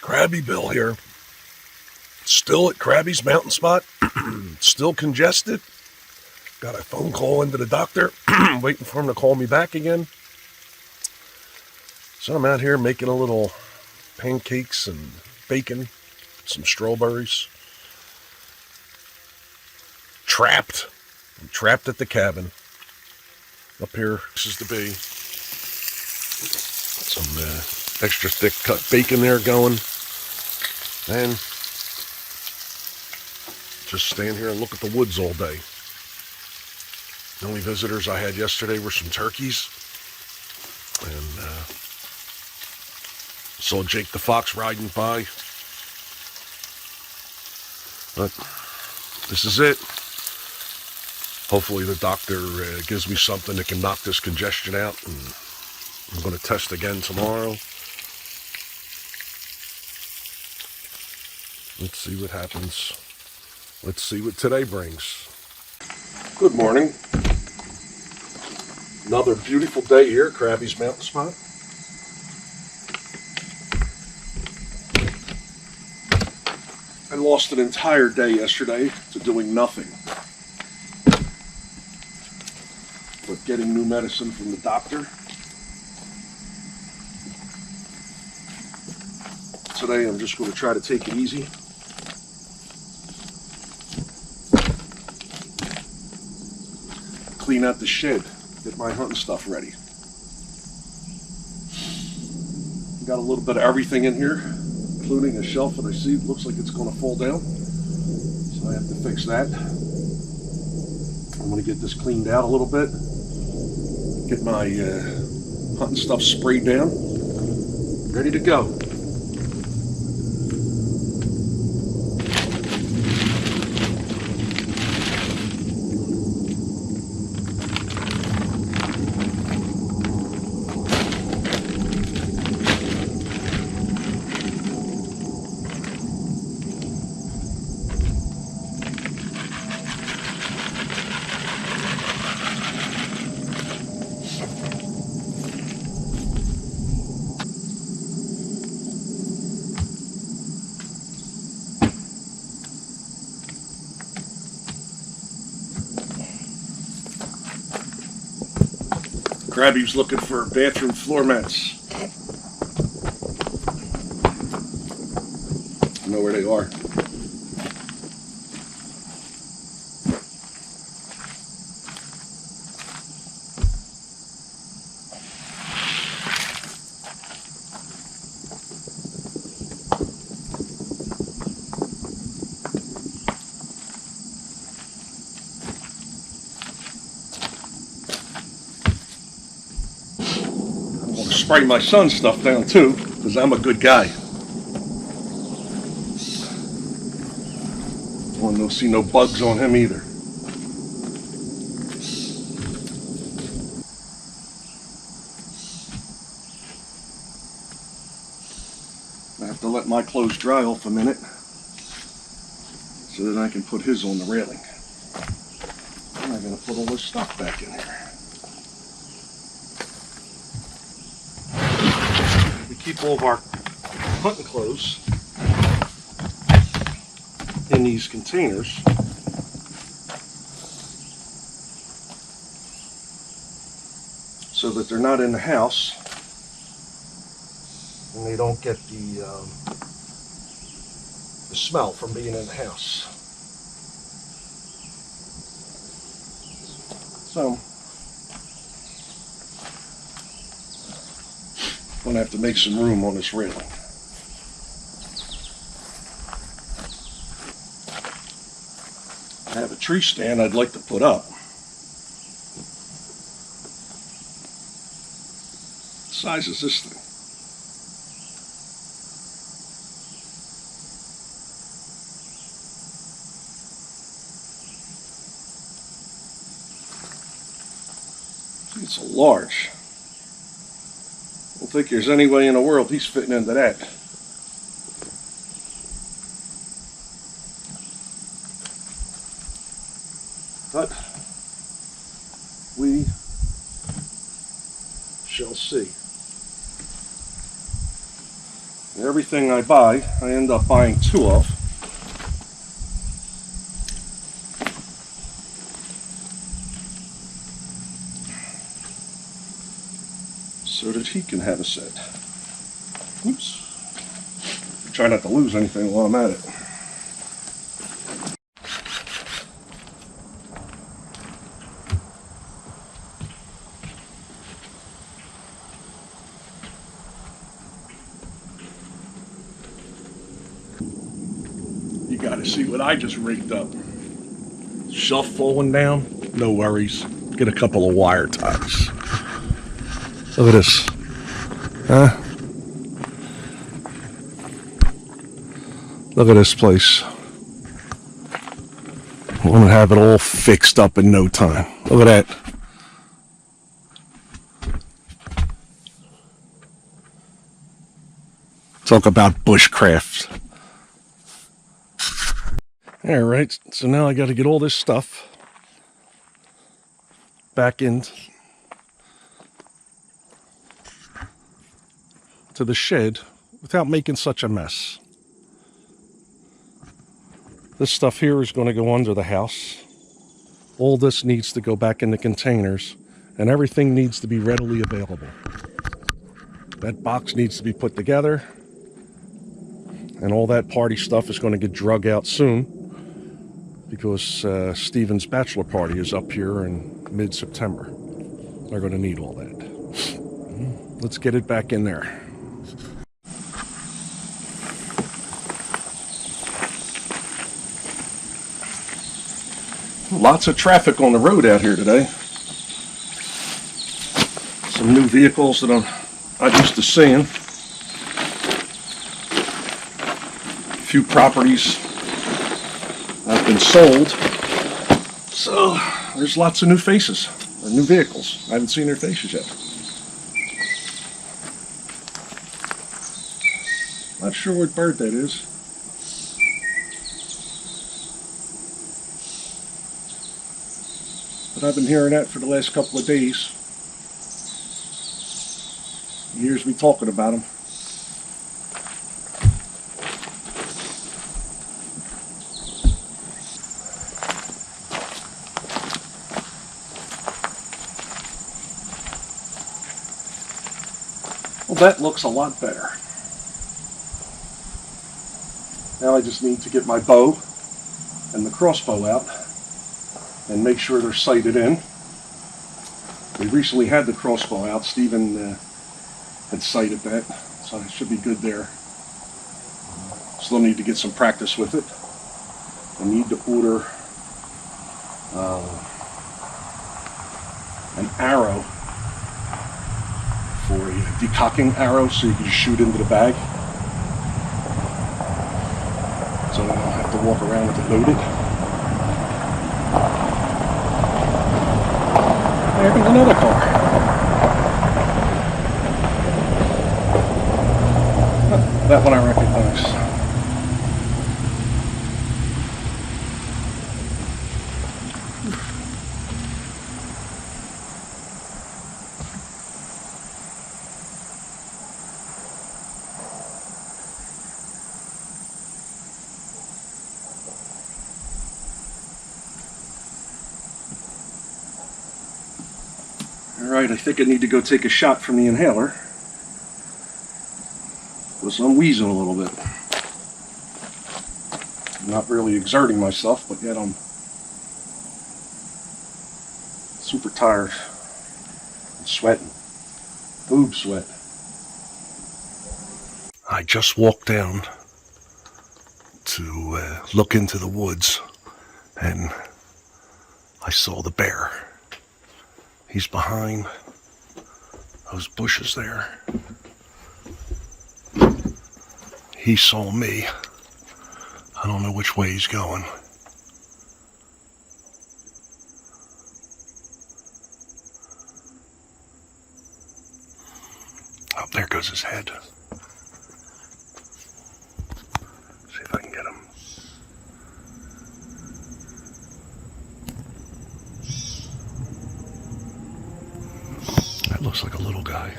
Crabby Bill here. Still at Crabby's mountain spot. Still congested. Got a phone call into the doctor. Waiting for him to call me back again. So I'm out here making a little pancakes and bacon. Some strawberries. Trapped. I'm trapped at the cabin. Up here, this is the bay. Some extra thick cut bacon there going. And just stand here and look at the woods all day. The only visitors I had yesterday were some turkeys. And saw Jake the Fox riding by. But this is it. Hopefully the doctor gives me something that can knock this congestion out. And I'm going to test again tomorrow. Let's see what happens. Let's see what today brings. Good morning. Another beautiful day here at Crabby's Mountain Spot. I lost an entire day yesterday to doing nothing but getting new medicine from the doctor. Today I'm just going to try to take it easy. Clean out the shed, get my hunting stuff ready. Got a little bit of everything in here, including a shelf that I see looks like it's going to fall down. So I have to fix that. I'm going to get this cleaned out a little bit. Get my hunting stuff sprayed down. Ready to go. Crabby's looking for bathroom floor mats. I know where they are. Spray my son's stuff down too, because I'm a good guy. I want to see no bugs on him either. I have to let my clothes dry off a minute so that I can put his on the railing. And I'm going to put all this stuff back in here. Keep all of our hunting clothes in these containers so that they're not in the house and they don't get the smell from being in the house. So I'm going to have to make some room on this railing. I have a tree stand I'd like to put up. What size is this thing? See, it's a large. I don't think there's any way in the world he's fitting into that. But we shall see. Everything I buy, I end up buying 2 of. So that he can have a set. Oops. Try not to lose anything while I'm at it. You gotta see what I just rigged up. Shelf falling down, no worries. Get a couple of wire ties. Look at this. Huh? Look at this place. I'm gonna have it all fixed up in no time. Look at that. Talk about bushcraft. Alright, so now I gotta get all this stuff back into the shed without making such a mess. This stuff here is going to go under the house. All this needs to go back in the containers, and everything needs to be readily available. That box needs to be put together, and all that party stuff is going to get drug out soon, because Steven's bachelor party is up here in mid-September. They're going to need all that. Let's get it back in there. Lots of traffic on the road out here today. Some new vehicles that I'm not used to seeing. A few properties have been sold. So there's lots of new faces, or new vehicles. I haven't seen their faces yet. Not sure what bird that is. But I've been hearing that for the last couple of days. He hears me talking about them. Well, that looks a lot better. Now I just need to get my bow and the crossbow out and make sure they're sighted in. We recently had the crossbow out. Steven had sighted that, so it should be good there. Still need to get some practice with it. I need to order an arrow for a decocking arrow so you can just shoot into the bag. So I don't have to walk around with it loaded. There comes another car. That one I recognize. Alright, I think I need to go take a shot from the inhaler. Because I'm wheezing a little bit. I'm not really exerting myself, but yet I'm super tired. I'm sweating. Boob sweat. I just walked down to look into the woods, and I saw the bear. He's behind those bushes there. He saw me. I don't know which way he's going. Oh, there goes his head. See if I can get him. That looks like a little guy.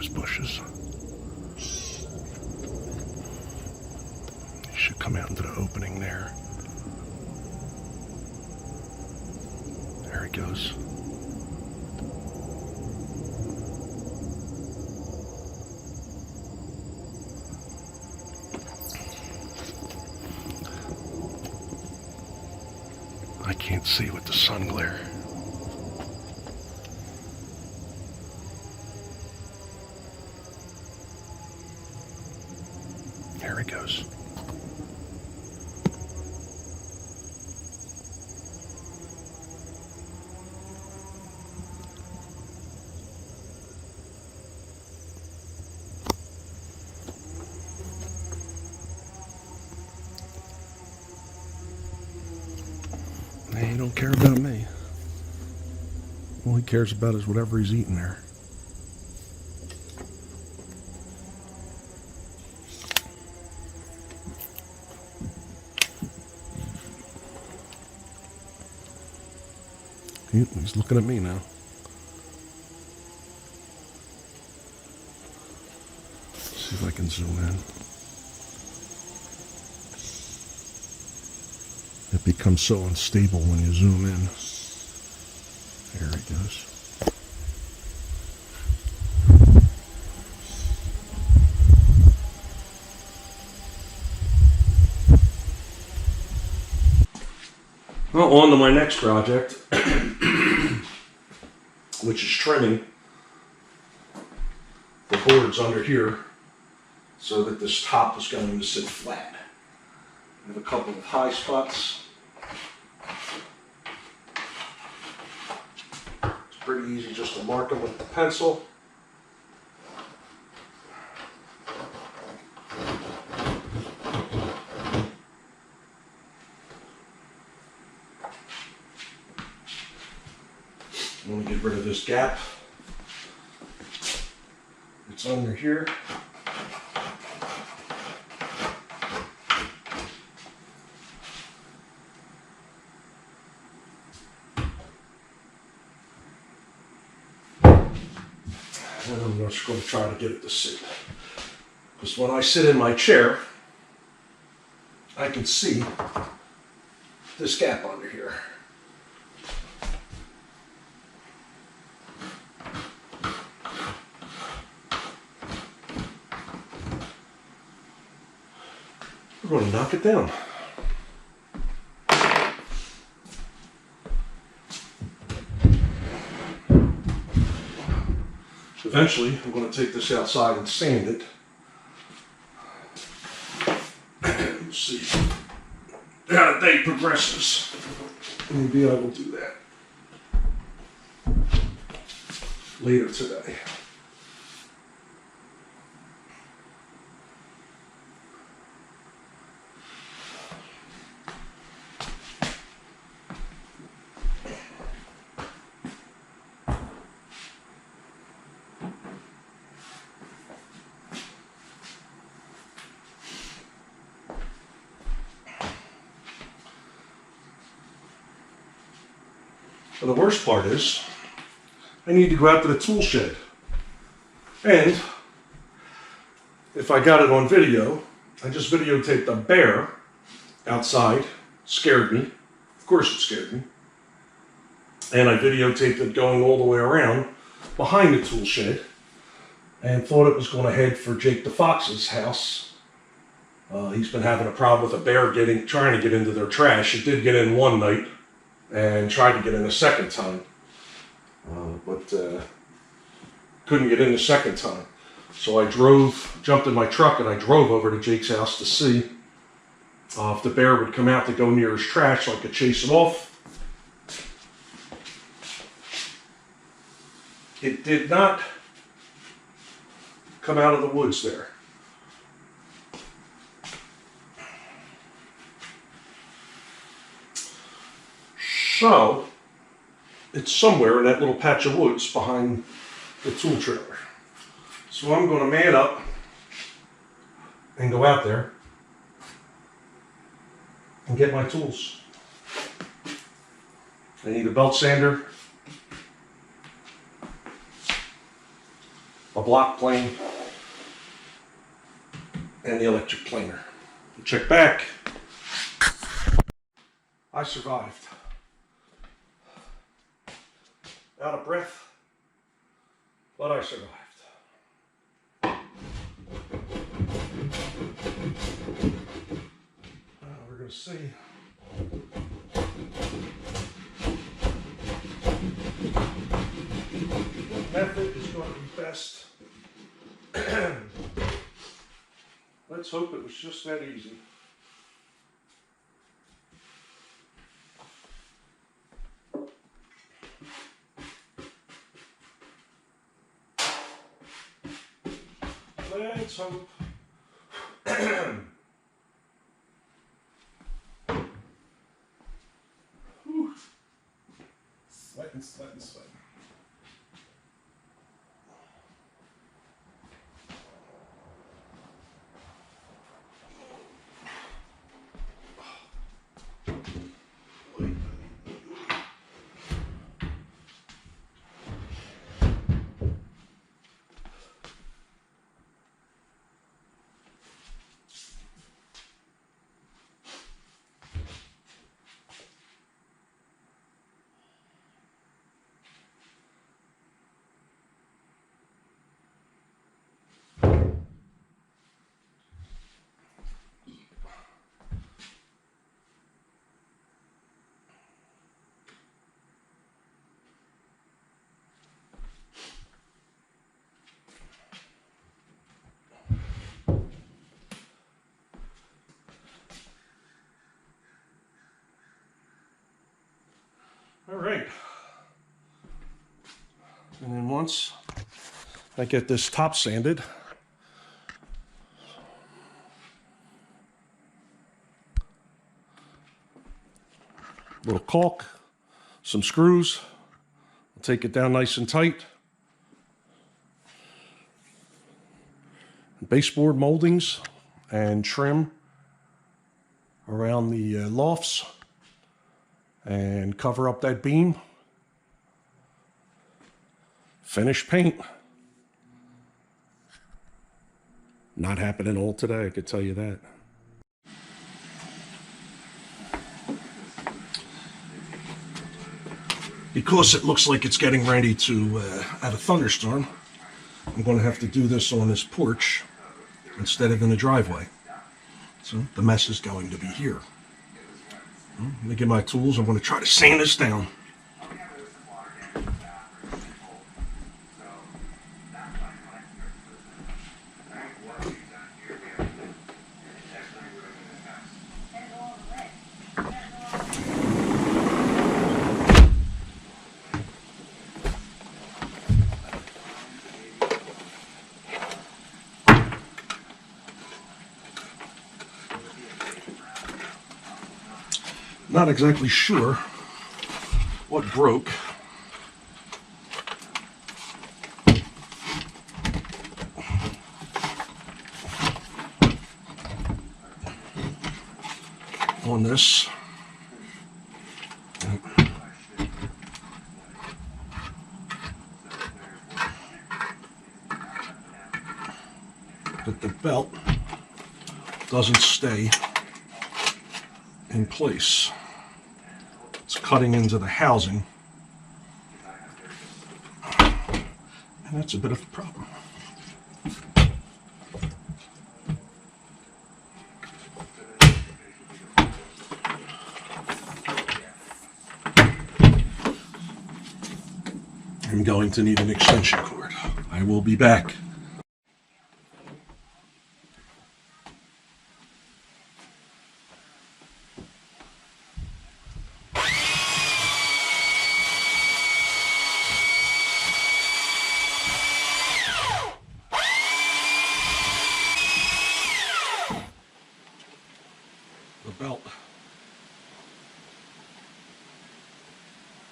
those bushes. He should come out into the opening there. There he goes. I can't see with the sun glare. There he goes. He don't care about me. All he cares about is whatever he's eating there. He's looking at me now. Let's see if I can zoom in. It becomes so unstable when you zoom in. There he goes. Well, on to my next project, which is trimming the boards under here so that this top is going to sit flat. I have a couple of high spots. It's pretty easy just to mark them with the pencil. I'm going to get rid of this gap. It's under here. And I'm just going to try to get it to sit. Because when I sit in my chair, I can see this gap under here. We're going to knock it down. Eventually, I'm going to take this outside and sand it. We'll see how the day progresses. Maybe I will do that later today. Well, the worst part is, I need to go out to the tool shed. And if I got it on video, I just videotaped a bear outside. Scared me. Of course it scared me. And I videotaped it going all the way around behind the tool shed and thought it was going to head for Jake the Fox's house. He's been having a problem with a bear trying to get into their trash. It did get in one night and tried to get in a second time, but couldn't get in the second time. So I jumped in my truck and I drove over to Jake's house to see if the bear would come out to go near his trash so I could chase him off. It did not come out of the woods there. So, it's somewhere in that little patch of woods behind the tool trailer. So I'm going to man up and go out there and get my tools. I need a belt sander, a block plane, and the electric planer. Check back. I survived. Out of breath, but I survived. We're going to see. What method is going to be best? Let's hope it was just that easy. Let's hope. Sweating, sweating, sweating. All right. And then once I get this top sanded, little caulk, some screws, I'll take it down nice and tight. Baseboard moldings and trim around the lofts and cover up that beam. Finish paint. Not happening all today, I could tell you that. Because it looks like it's getting ready to have a thunderstorm, I'm going to have to do this on this porch instead of in the driveway. So the mess is going to be here. Let me get my tools. I'm going to try to sand this down. Not exactly sure what broke. On this. But the belt doesn't stay in place. It's cutting into the housing, and that's a bit of a problem. I'm going to need an extension cord. I will be back. The belt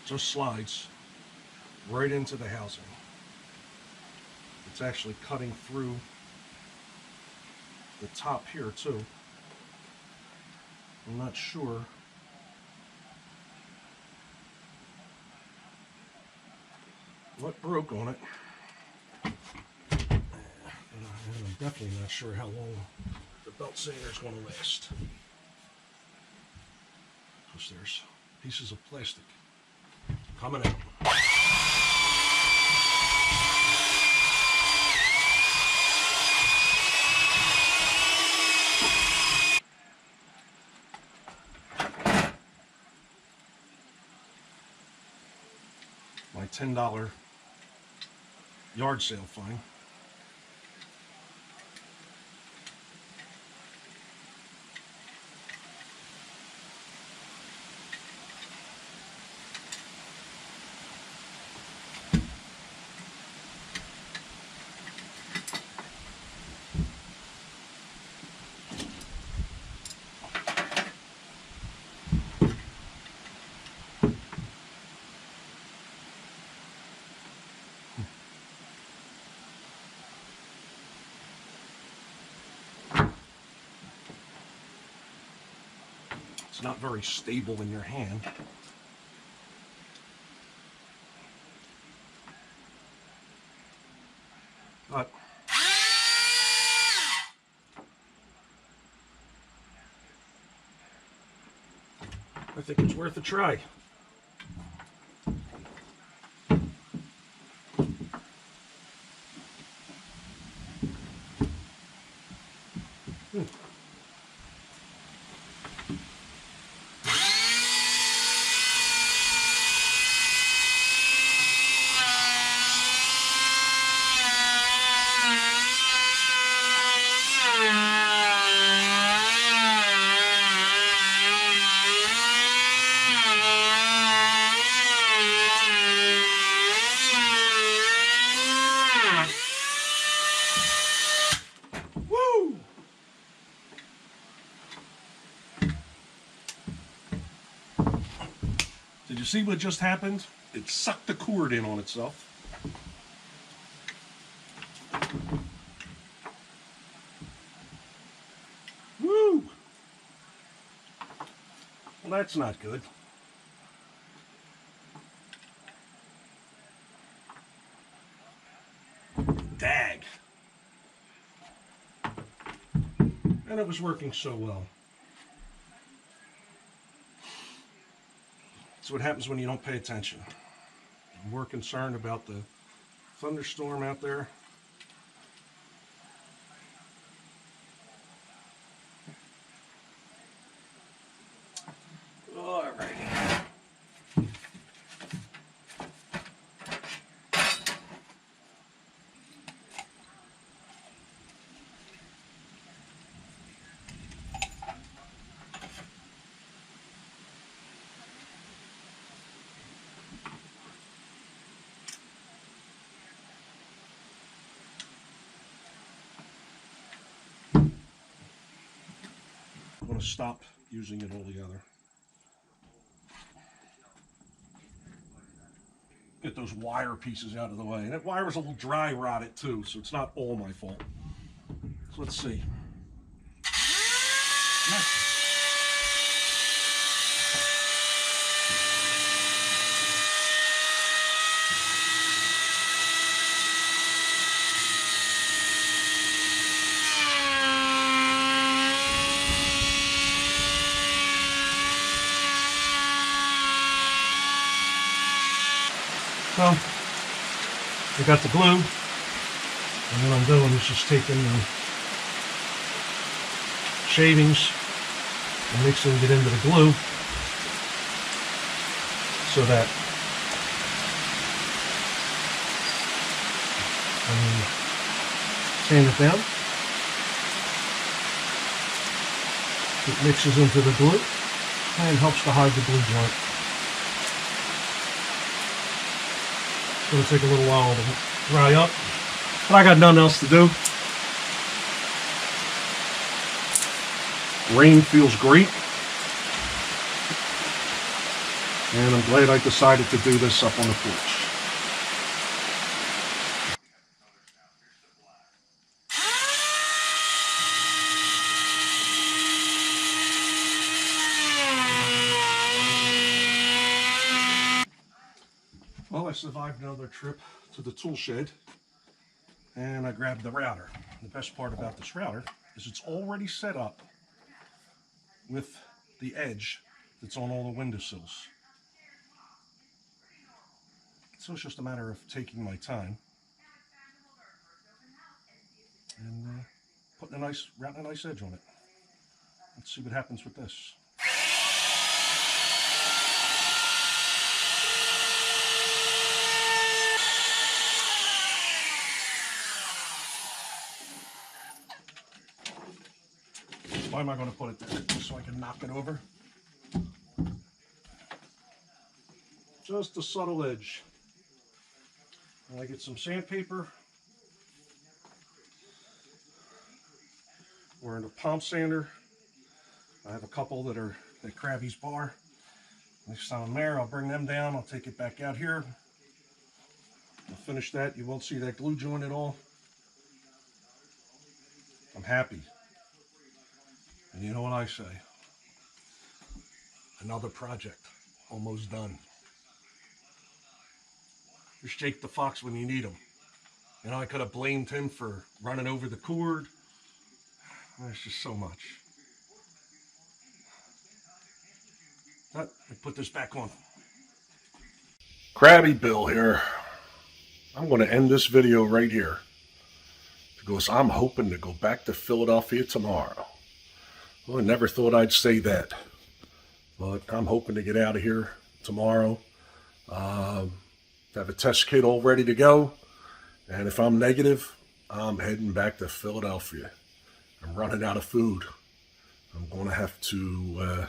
just slides right into the housing. It's actually cutting through the top here too. I'm not sure what broke on it. And I'm definitely not sure how long the belt sander is going to last. Because there's pieces of plastic coming out. My $10 yard sale find. It's not very stable in your hand. But I think it's worth a try. Woo! Did you see what just happened? It sucked the cord in on itself. Woo! Well, that's not good. Dag. And it was working so well. That's what happens when you don't pay attention. I'm more concerned about the thunderstorm out there. All right. I'm going to stop using it altogether. Get those wire pieces out of the way. And that wire was a little dry rotted too, so it's not all my fault. So let's see. So, I got the glue, and what I'm doing is just taking the shavings and mixing it into the glue so that when you sand it down, it mixes into the glue and helps to hide the glue joint. It's going to take a little while to dry up, but I got nothing else to do. Rain feels great, and I'm glad I decided to do this up on the porch. Well, I survived another trip to the tool shed, and I grabbed the router. the best part about this router is it's already set up with the edge that's on all the windowsills. So it's just a matter of taking my time and routing a nice edge on it. Let's see what happens with this. Why am I going to put it there? Just so I can knock it over. Just a subtle edge. And I get some sandpaper or in a palm sander. I have a couple that are at Crabby's bar. Next time I'm there, I'll bring them down. I'll take it back out here. I'll finish that. You won't see that glue joint at all. I'm happy. And you know what I say? Another project almost done. There's Jake the Fox when you need him. You know, I could have blamed him for running over the cord. There's just so much. But I put this back on. Crabby Bill here. I'm going to end this video right here because I'm hoping to go back to Philadelphia tomorrow. Well, I never thought I'd say that, but I'm hoping to get out of here tomorrow. Have a test kit all ready to go, and if I'm negative, I'm heading back to Philadelphia. I'm running out of food. I'm going to have to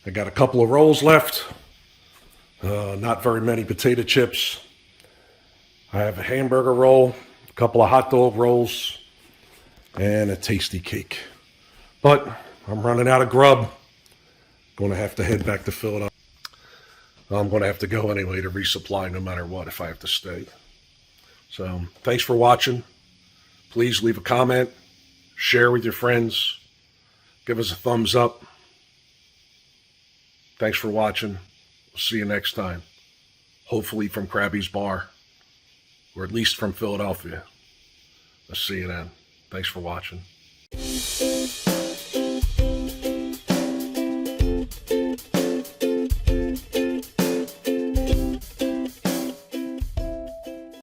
I got a couple of rolls left, not very many potato chips. I have a hamburger roll, a couple of hot dog rolls, and a tasty cake. But I'm running out of grub. Going to have to head back to Philadelphia. I'm going to have to go anyway to resupply no matter what if I have to stay. So thanks for watching. Please leave a comment, share with your friends, give us a thumbs up. Thanks for watching. We'll see you next time. Hopefully from Crabby's bar, or at least from Philadelphia. I'll see you then. Thanks for watching.